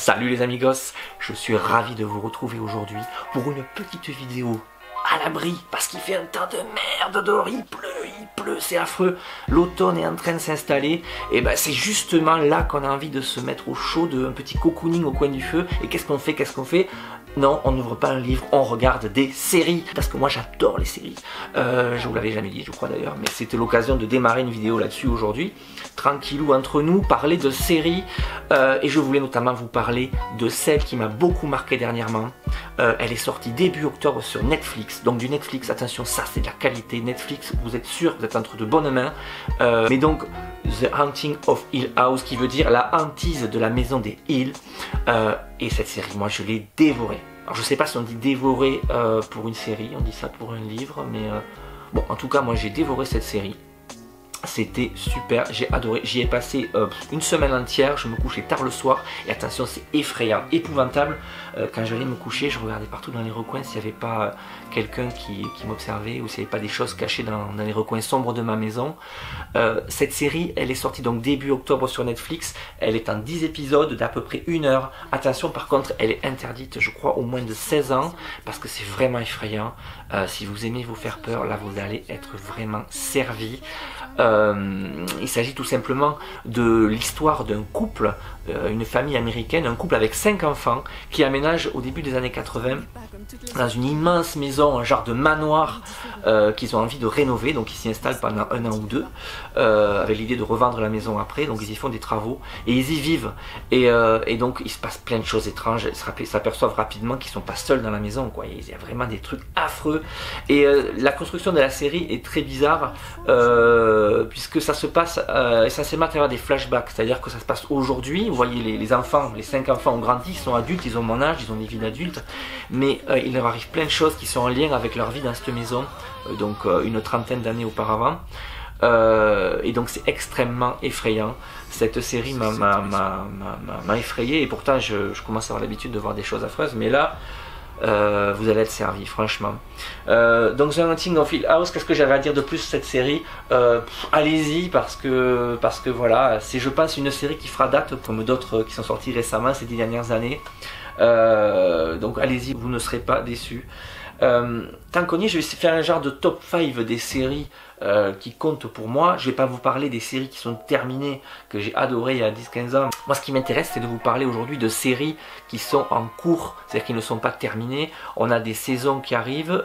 Salut les amigos, je suis ravi de vous retrouver aujourd'hui pour une petite vidéo à l'abri parce qu'il fait un temps de merde dehors, il pleut, c'est affreux, l'automne est en train de s'installer et ben c'est justement là qu'on a envie de se mettre au chaud, un petit cocooning au coin du feu. Et qu'est-ce qu'on fait? Non, on n'ouvre pas un livre, on regarde des séries. Parce que moi j'adore les séries. Je vous l'avais jamais dit, je crois d'ailleurs, mais c'était l'occasion de démarrer une vidéo là-dessus aujourd'hui. Tranquillou entre nous, parler de séries. Et je voulais notamment vous parler de celle qui m'a beaucoup marqué dernièrement. Elle est sortie début octobre sur Netflix. Donc du Netflix, attention, ça c'est de la qualité. Netflix, vous êtes sûr, vous êtes entre de bonnes mains. Mais donc, The Haunting of Hill House, qui veut dire la hantise de la maison des Hill. Et cette série, moi je l'ai dévorée. Alors je sais pas si on dit dévorer pour une série, on dit ça pour un livre, mais bon, en tout cas moi j'ai dévoré cette série. C'était super, j'ai adoré, j'y ai passé une semaine entière, je me couchais tard le soir, et attention c'est effrayant, épouvantable, quand j'allais me coucher je regardais partout dans les recoins s'il n'y avait pas quelqu'un qui m'observait, ou s'il n'y avait pas des choses cachées dans les recoins sombres de ma maison. Cette série, elle est sortie donc début octobre sur Netflix, elle est en 10 épisodes d'à peu près 1 heure, attention par contre elle est interdite je crois au moins de 16 ans, parce que c'est vraiment effrayant. Si vous aimez vous faire peur, là vous allez être vraiment servi. Il s'agit tout simplement de l'histoire d'un couple, une famille américaine, un couple avec 5 enfants qui aménage au début des années 80 dans une immense maison, un genre de manoir qu'ils ont envie de rénover. Donc ils s'y installent pendant 1 an ou 2 avec l'idée de revendre la maison après. Donc ils y font des travaux et ils y vivent, et donc il se passe plein de choses étranges. Ils s'aperçoivent rapidement qu'ils ne sont pas seuls dans la maison, quoi. Il y a vraiment des trucs affreux, et la construction de la série est très bizarre, puisque ça se passe essentiellement à travers des flashbacks, c'est-à-dire que ça se passe aujourd'hui. Vous voyez les enfants, les 5 enfants ont grandi, ils sont adultes, ils ont mon âge, ils ont des vies d'adultes, mais il leur arrive plein de choses qui sont en lien avec leur vie dans cette maison, donc une trentaine d'années auparavant. Et donc c'est extrêmement effrayant. Cette série m'a effrayé, et pourtant je commence à avoir l'habitude de voir des choses affreuses, mais là vous allez être servi, franchement. Donc The Haunting of Hill House, qu'est-ce que j'avais à dire de plus sur cette série? Allez-y, parce que voilà, c'est je pense une série qui fera date comme d'autres qui sont sorties récemment ces 10 dernières années. Donc allez-y, vous ne serez pas déçus. Tant qu'on y est, je vais faire un genre de top 5 des séries qui comptent pour moi. Je vais pas vous parler des séries qui sont terminées, que j'ai adorées il y a 10-15 ans. Moi ce qui m'intéresse, c'est de vous parler aujourd'hui de séries qui sont en cours, c'est-à-dire qui ne sont pas terminées. On a des saisons qui arrivent,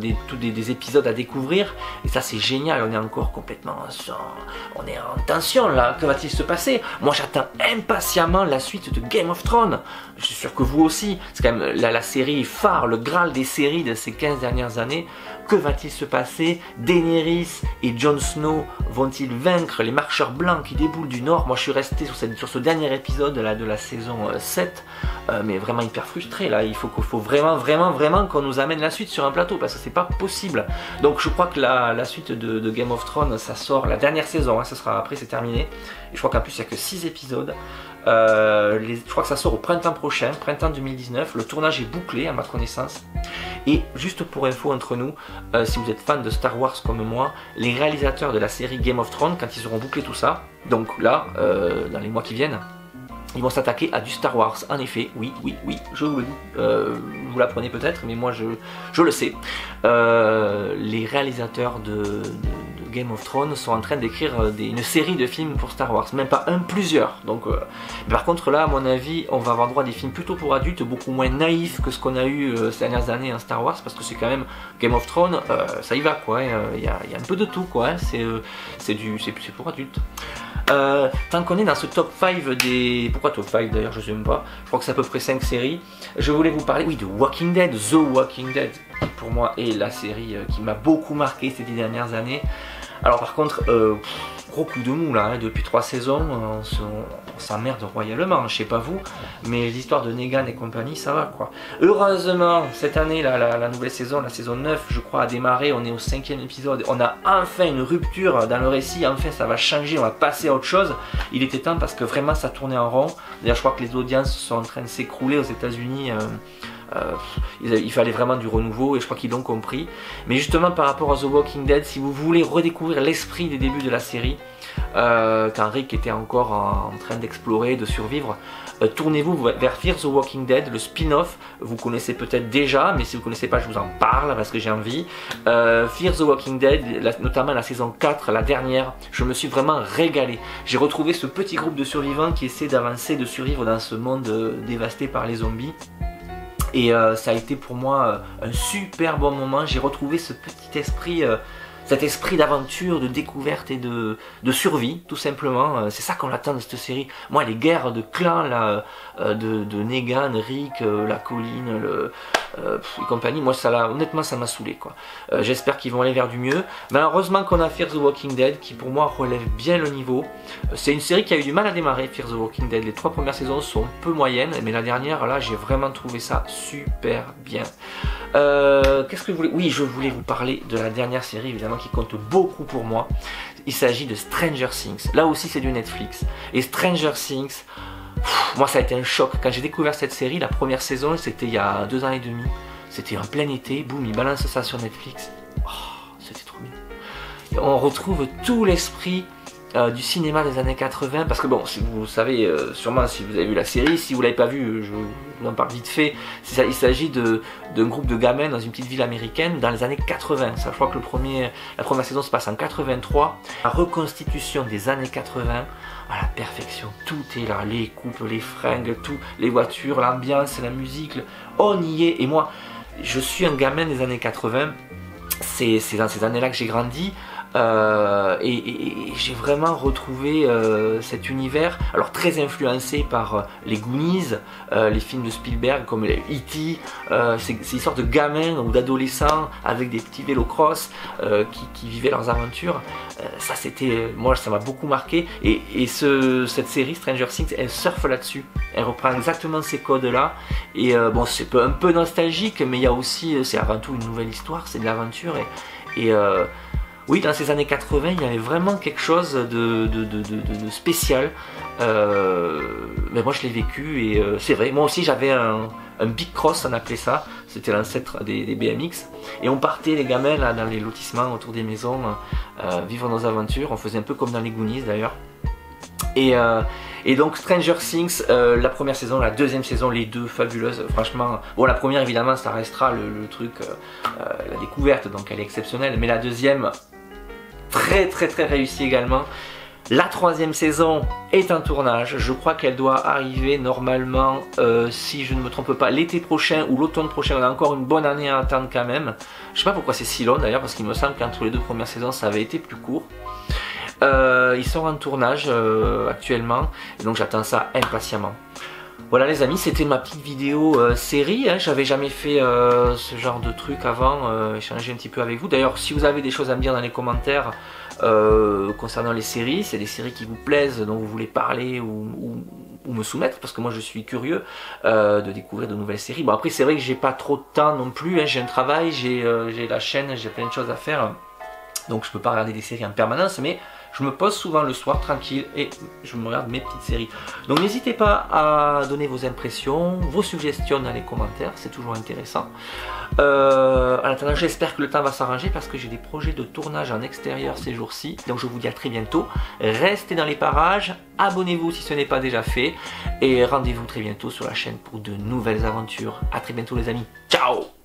des épisodes à découvrir, et ça c'est génial. On est encore complètement on est en tension là, que va-t-il se passer? Moi j'attends impatiemment la suite de Game of Thrones. Je suis sûr que vous aussi, c'est quand même la série phare, le graal des séries de ces 15 dernières années. Que va-t-il se passer? Daenerys et Jon Snow vont-ils vaincre les marcheurs blancs qui déboulent du nord? Moi je suis resté sur ce dernier épisode là, de la saison 7, mais vraiment hyper frustré là. Il faut vraiment qu'on nous amène la suite sur un plateau, parce que c'est pas possible. Donc je crois que la suite de Game of Thrones, ça sort la dernière saison, hein, ça sera après, c'est terminé. Et je crois qu'en plus il n'y a que 6 épisodes. Je crois que ça sort au printemps prochain, printemps 2019. Le tournage est bouclé à ma connaissance. Et juste pour info entre nous, si vous êtes fan de Star Wars comme moi, les réalisateurs de la série Game of Thrones, quand ils auront bouclé tout ça, donc là, dans les mois qui viennent, ils vont s'attaquer à du Star Wars. En effet, oui, je vous le dis. Vous l'apprenez peut-être, mais moi je le sais. Les réalisateurs de Game of Thrones sont en train d'écrire une série de films pour Star Wars, même pas un, plusieurs. Donc, par contre là, à mon avis, on va avoir droit à des films plutôt pour adultes, beaucoup moins naïfs que ce qu'on a eu ces dernières années en Star Wars, parce que c'est quand même Game of Thrones, ça y va quoi. Il y a un peu de tout quoi. Hein. C'est pour adultes. Tant qu'on est dans ce top 5 des... Pourquoi top 5 d'ailleurs, je sais même pas. Je crois que c'est à peu près 5 séries. Je voulais vous parler, oui, de Walking Dead. The Walking Dead, pour moi, est la série qui m'a beaucoup marqué ces 10 dernières années. Alors par contre, gros coup de mou là, hein, depuis 3 saisons, on s'emmerde royalement, je sais pas vous, mais l'histoire de Negan et compagnie, ça va quoi. Heureusement, cette année, là, la nouvelle saison, la saison 9, je crois, a démarré, on est au 5e épisode, on a enfin une rupture dans le récit, enfin ça va changer, on va passer à autre chose. Il était temps, parce que vraiment ça tournait en rond. D'ailleurs je crois que les audiences sont en train de s'écrouler aux États-Unis. Il fallait vraiment du renouveau, et je crois qu'ils l'ont compris. Mais justement par rapport à The Walking Dead, si vous voulez redécouvrir l'esprit des débuts de la série, quand Rick était encore en train d'explorer, de survivre. Tournez-vous vers Fear the Walking Dead, le spin-off. Vous connaissez peut-être déjà, mais si vous ne connaissez pas, je vous en parle parce que j'ai envie. Fear the Walking Dead, notamment la saison 4, la dernière, je me suis vraiment régalé. J'ai retrouvé ce petit groupe de survivants qui essaient d'avancer, de survivre dans ce monde dévasté par les zombies. Et ça a été pour moi un super bon moment. J'ai retrouvé ce petit esprit... cet esprit d'aventure, de découverte et de survie, tout simplement. C'est ça qu'on attend de cette série. Moi, les guerres de clans, là, de Negan, Rick, la colline, et compagnie, moi, honnêtement, ça m'a saoulé, quoi. J'espère qu'ils vont aller vers du mieux. Malheureusement qu'on a Fear the Walking Dead, qui pour moi relève bien le niveau. C'est une série qui a eu du mal à démarrer, Fear the Walking Dead. Les 3 premières saisons sont un peu moyennes, mais la dernière, là, j'ai vraiment trouvé ça super bien. Qu'est-ce que vous voulez? Oui, je voulais vous parler de la dernière série, évidemment, qui compte beaucoup pour moi. Il s'agit de Stranger Things. Là aussi, c'est du Netflix. Et Stranger Things, moi, ça a été un choc. Quand j'ai découvert cette série, la première saison, c'était il y a 2 ans et demi. C'était en plein été. Boum, ils balancent ça sur Netflix. Oh, c'était trop bien. Et on retrouve tout l'esprit du cinéma des années 80, parce que bon, si vous savez sûrement si vous avez vu la série, si vous l'avez pas vu, je vous en parle vite fait. Il s'agit d'un groupe de gamins dans une petite ville américaine dans les années 80. Ça, je crois que la première saison se passe en 83. La reconstitution des années 80 à la perfection. Tout est là, les coupes, les fringues, tout, les voitures, l'ambiance, la musique, on y est. Et moi, je suis un gamin des années 80. C'est dans ces années-là que j'ai grandi. Et j'ai vraiment retrouvé cet univers, alors très influencé par les Goonies, les films de Spielberg comme E.T. C'est une sorte de gamins ou d'adolescents avec des petits vélos-cross qui vivaient leurs aventures. Ça, moi, ça m'a beaucoup marqué. Et cette série Stranger Things, elle surfe là-dessus. Elle reprend exactement ces codes-là. Et bon, c'est un peu nostalgique, mais il y a aussi, c'est avant tout une nouvelle histoire, c'est de l'aventure. Oui, dans ces années 80, il y avait vraiment quelque chose de spécial. Mais moi, je l'ai vécu et c'est vrai. Moi aussi, j'avais un Big Cross, on appelait ça. C'était l'ancêtre des BMX. Et on partait, les gamins, là, dans les lotissements autour des maisons, vivre nos aventures. On faisait un peu comme dans les Goonies, d'ailleurs. Et donc Stranger Things, la première saison, la deuxième saison, les deux fabuleuses, franchement. Bon, la première évidemment ça restera le truc, la découverte, donc elle est exceptionnelle, mais la deuxième, très réussie également. La troisième saison est en tournage, je crois qu'elle doit arriver normalement, si je ne me trompe pas, l'été prochain ou l'automne prochain. On a encore une bonne année à attendre quand même. Je sais pas pourquoi c'est si long d'ailleurs, parce qu'il me semble qu'entre les 2 premières saisons ça avait été plus court. Ils sont en tournage actuellement, et donc j'attends ça impatiemment. Voilà les amis, c'était ma petite vidéo série, hein. J'avais jamais fait ce genre de truc avant, échanger un petit peu avec vous. D'ailleurs, si vous avez des choses à me dire dans les commentaires concernant les séries, c'est des séries qui vous plaisent, dont vous voulez parler ou me soumettre, parce que moi je suis curieux de découvrir de nouvelles séries. Bon, après c'est vrai que j'ai pas trop de temps non plus, hein. J'ai un travail, j'ai la chaîne, j'ai plein de choses à faire, donc je peux pas regarder des séries en permanence, mais je me pose souvent le soir tranquille et je me regarde mes petites séries. Donc n'hésitez pas à donner vos impressions, vos suggestions dans les commentaires, c'est toujours intéressant. En attendant, j'espère que le temps va s'arranger parce que j'ai des projets de tournage en extérieur ces jours-ci. Donc je vous dis à très bientôt. Restez dans les parages, abonnez-vous si ce n'est pas déjà fait et rendez-vous très bientôt sur la chaîne pour de nouvelles aventures. A très bientôt les amis. Ciao!